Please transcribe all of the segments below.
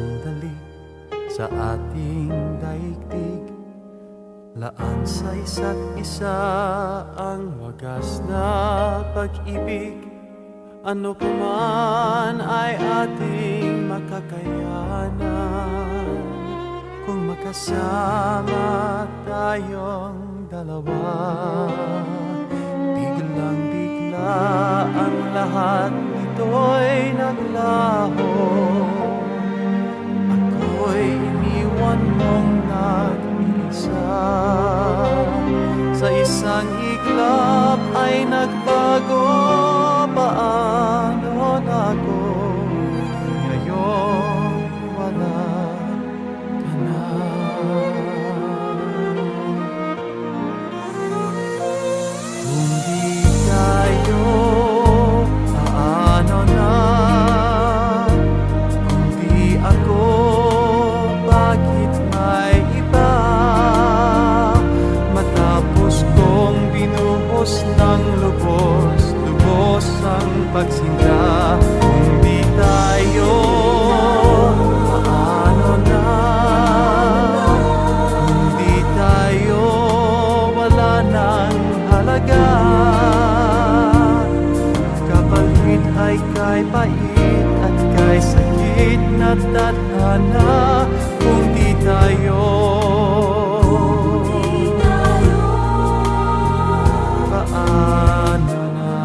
sandali sa ating daigdig. Laan sa isa't isa ang wagas na pag-ibig. Ano pa man ay ating makakayanan kung magkasama tayong dalawa. Biglang-bigla ang lahat nito'y naglaho. Ako'y iniwan mong nag-isa. Sa isang iglap ay nagbago. Paano na ako ngayon wala ka na? Kung di tayo, paano na? Kung di ako, bakit may iba? Matapos kong binuhos ng lubos ang pagsinta. Kung di tayo, paano na? Kung di tayo, wala nang halaga. Kapalit ay kay pait at kay sakit na tadhana. Kung di tayo, paano na?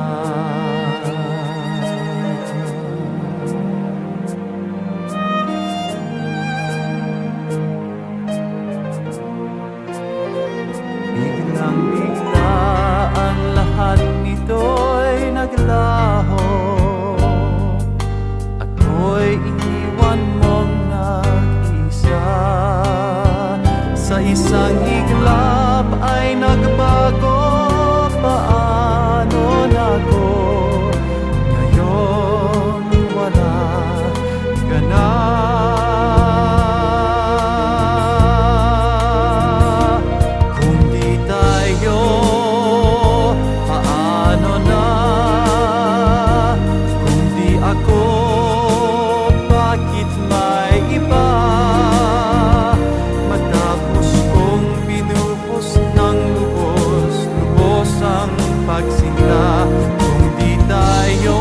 Biglang-bigla ang lahat nito'y naglaho. Ako'y iniwan mong nag-isa. Sa isang iglap ay nagbago. Paano na ako ngayon wala ka na? Pagsinta, kung di tayo,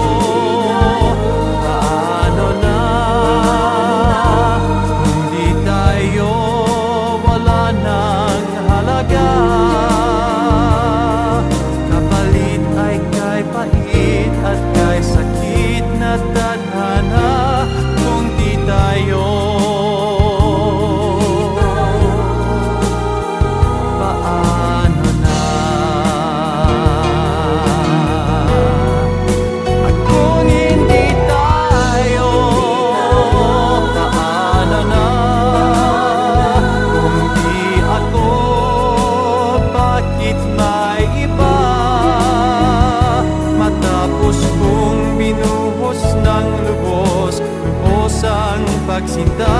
paano na? Kung di tayo, wala nang halaga. Kapalit ay kay pait at kay sakit na tadhana. Kung di tayo, paano na? Binuhos ng lubos ang pagsinta.